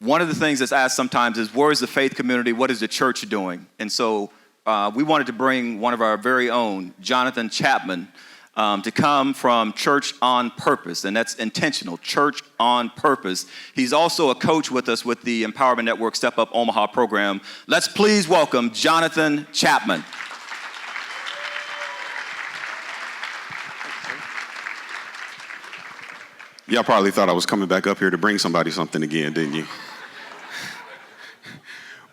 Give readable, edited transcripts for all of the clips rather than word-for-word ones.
one of the things that's asked sometimes is, where is the faith community? What is the church doing? And so we wanted to bring one of our very own, Jonathan Chapman, to come from Church on Purpose, and that's intentional, Church on Purpose. He's also a coach with us with the Empowerment Network Step Up Omaha program. Let's please welcome Jonathan Chapman. Y'all probably thought I was coming back up here to bring somebody something again, didn't you?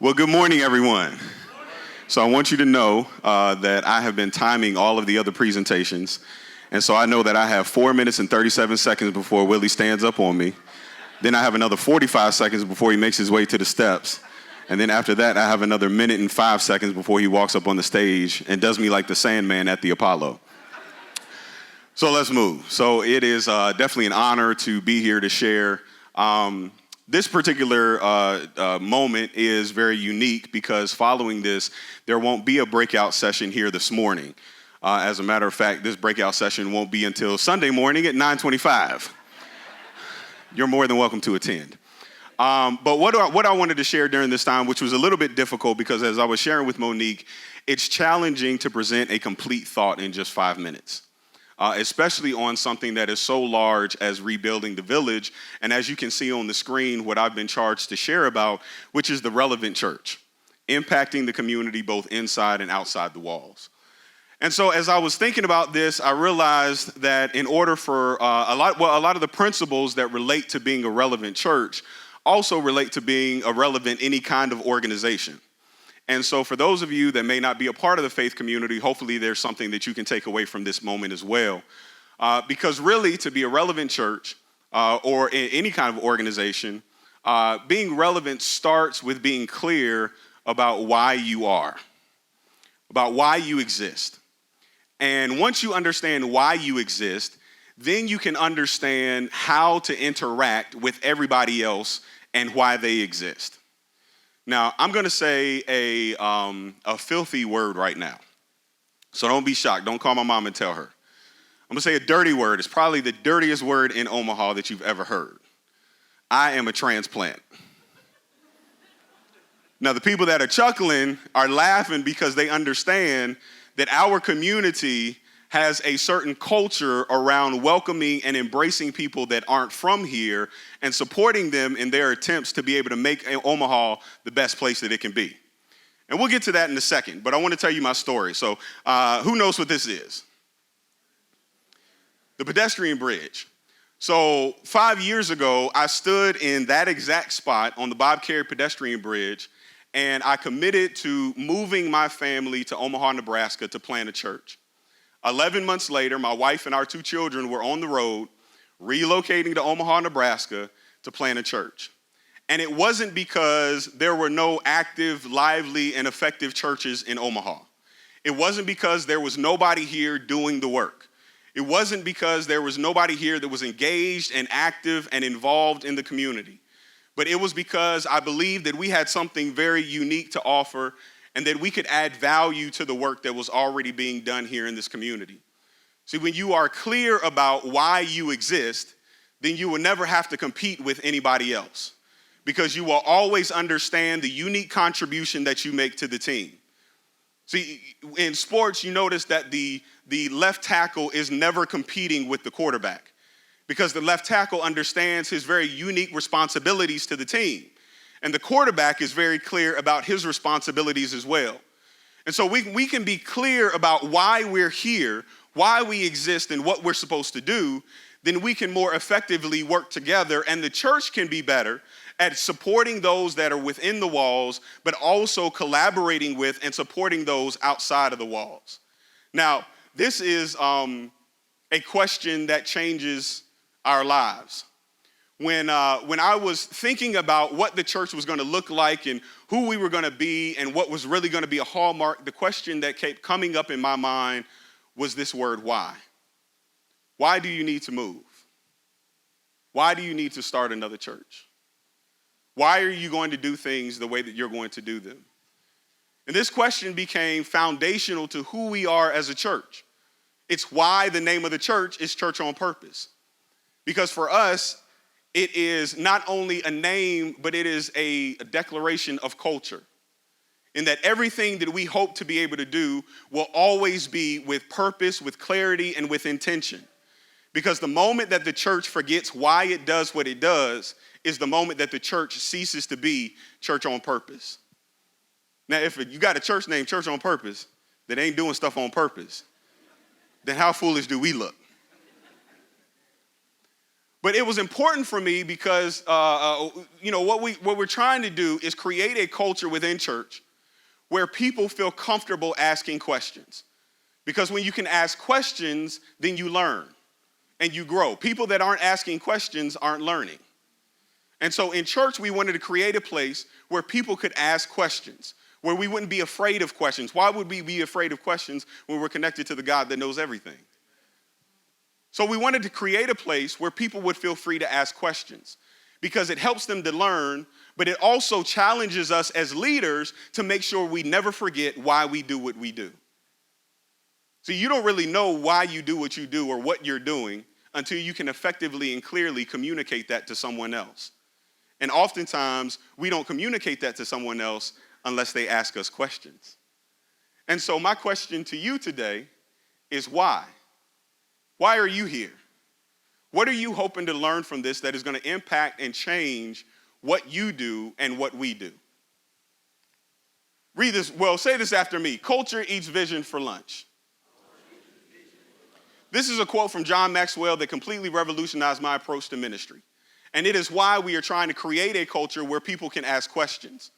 Well, good morning, everyone. So I want you to know that I have been timing all of the other presentations. And so I know that I have 4 minutes and 37 seconds before Willie stands up on me. Then I have another 45 seconds before he makes his way to the steps. And then after that, I have another minute and 5 seconds before he walks up on the stage and does me like the Sandman at the Apollo. So let's move. So it is definitely an honor to be here to share. This particular moment is very unique because following this, there won't be a breakout session here this morning. As a matter of fact, this breakout session won't be until Sunday morning at 9:25. You're more than welcome to attend. But what I wanted to share during this time, which was a little bit difficult because as I was sharing with Monique, it's challenging to present a complete thought in just 5 minutes. Especially on something that is so large as rebuilding the village. And as you can see on the screen, what I've been charged to share about, which is the relevant church, impacting the community both inside and outside the walls. And so as I was thinking about this, I realized that in order for a lot of the principles that relate to being a relevant church also relate to being a relevant any kind of organization. And so for those of you that may not be a part of the faith community, hopefully there's something that you can take away from this moment as well. Because really, to be a relevant church or in any kind of organization, being relevant starts with being clear about why you are, about why you exist. And once you understand why you exist, then you can understand how to interact with everybody else and why they exist. Now, I'm going to say a filthy word right now. So don't be shocked. Don't call my mom and tell her. I'm going to say a dirty word. It's probably the dirtiest word in Omaha that you've ever heard. I am a transplant. Now, the people that are chuckling are laughing because they understand that our community has a certain culture around welcoming and embracing people that aren't from here and supporting them in their attempts to be able to make Omaha the best place that it can be. And we'll get to that in a second, but I want to tell you my story. So who knows what this is? The pedestrian bridge. So 5 years ago, I stood in that exact spot on the Bob Carey pedestrian bridge, and I committed to moving my family to Omaha, Nebraska to plant a church. 11 months later, my wife and our 2 children were on the road, relocating to Omaha, Nebraska to plant a church. And it wasn't because there were no active, lively, and effective churches in Omaha. It wasn't because there was nobody here doing the work. It wasn't because there was nobody here that was engaged and active and involved in the community. But it was because I believed that we had something very unique to offer and that we could add value to the work that was already being done here in this community. See, when you are clear about why you exist, then you will never have to compete with anybody else because you will always understand the unique contribution that you make to the team. See, in sports, you notice that the left tackle is never competing with the quarterback because the left tackle understands his very unique responsibilities to the team. And the quarterback is very clear about his responsibilities as well. And so we can be clear about why we're here, why we exist, and what we're supposed to do, then we can more effectively work together, and the church can be better at supporting those that are within the walls, but also collaborating with and supporting those outside of the walls. Now, this is a question that changes our lives. When I was thinking about what the church was going to look like and who we were going to be and what was really going to be a hallmark, the question that kept coming up in my mind was this word, why? Why do you need to move? Why do you need to start another church? Why are you going to do things the way that you're going to do them? And this question became foundational to who we are as a church. It's why the name of the church is Church on Purpose. Because for us, It is not only a name, but it is a declaration of culture. In that everything that we hope to be able to do will always be with purpose, with clarity, and with intention. Because the moment that the church forgets why it does what it does is the moment that the church ceases to be church on purpose. Now, if you got a church named Church on Purpose that ain't doing stuff on purpose, then how foolish do we look? But it was important for me because, what we're trying to do is create a culture within church where people feel comfortable asking questions. Because when you can ask questions, then you learn and you grow. People that aren't asking questions aren't learning. And so in church, we wanted to create a place where people could ask questions, where we wouldn't be afraid of questions. Why would we be afraid of questions when we're connected to the God that knows everything? So we wanted to create a place where people would feel free to ask questions because it helps them to learn, but it also challenges us as leaders to make sure we never forget why we do what we do. So you don't really know why you do what you do or what you're doing until you can effectively and clearly communicate that to someone else. And oftentimes, we don't communicate that to someone else unless they ask us questions. And so my question to you today is why? Why are you here? What are you hoping to learn from this that is going to impact and change what you do and what we do? Read this, say this after me. Culture eats vision for lunch. This is a quote from John Maxwell that completely revolutionized my approach to ministry. And it is why we are trying to create a culture where people can ask questions.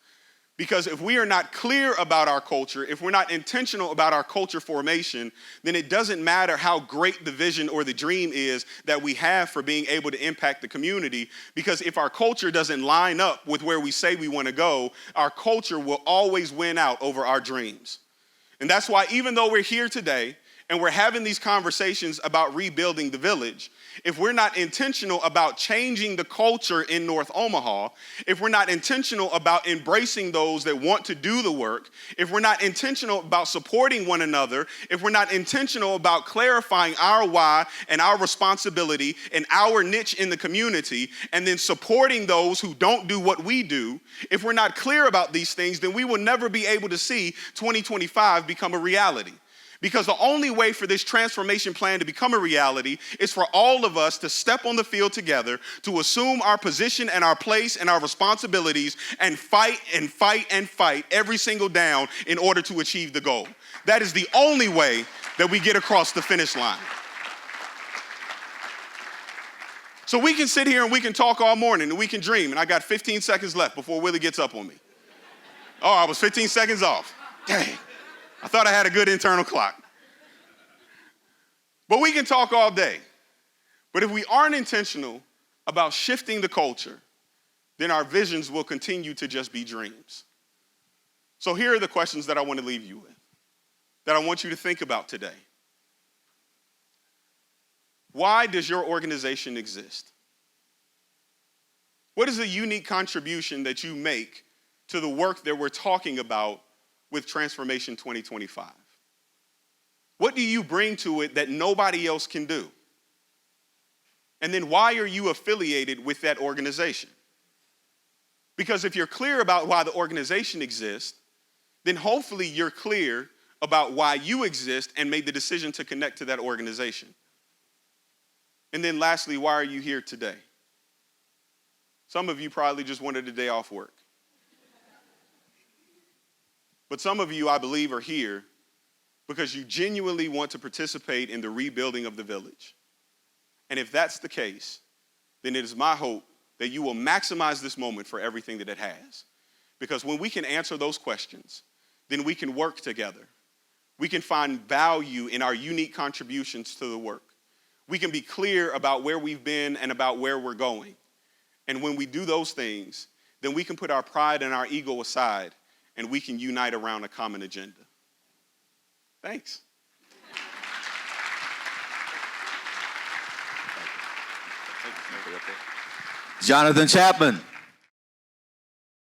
Because if we are not clear about our culture, if we're not intentional about our culture formation, then it doesn't matter how great the vision or the dream is that we have for being able to impact the community. Because if our culture doesn't line up with where we say we want to go, our culture will always win out over our dreams. And that's why even though we're here today, and we're having these conversations about rebuilding the village, if we're not intentional about changing the culture in North Omaha, if we're not intentional about embracing those that want to do the work, if we're not intentional about supporting one another, if we're not intentional about clarifying our why and our responsibility and our niche in the community, and then supporting those who don't do what we do, if we're not clear about these things, then we will never be able to see 2025 become a reality. Because the only way for this transformation plan to become a reality is for all of us to step on the field together, to assume our position and our place and our responsibilities and fight and fight and fight every single down in order to achieve the goal. That is the only way that we get across the finish line. So we can sit here and we can talk all morning and we can dream, and I got 15 seconds left before Willie gets up on me. Oh, I was 15 seconds off. Dang. I thought I had a good internal clock. But we can talk all day. But if we aren't intentional about shifting the culture, then our visions will continue to just be dreams. So here are the questions that I want to leave you with, that I want you to think about today. Why does your organization exist? What is the unique contribution that you make to the work that we're talking about with Transformation 2025? What do you bring to it that nobody else can do? And then why are you affiliated with that organization? Because if you're clear about why the organization exists, then hopefully you're clear about why you exist and made the decision to connect to that organization. And then lastly, why are you here today? Some of you probably just wanted a day off work. But some of you, I believe, are here because you genuinely want to participate in the rebuilding of the village. And if that's the case, then it is my hope that you will maximize this moment for everything that it has. Because when we can answer those questions, then we can work together. We can find value in our unique contributions to the work. We can be clear about where we've been and about where we're going. And when we do those things, then we can put our pride and our ego aside and we can unite around a common agenda. Thanks. Jonathan Chapman.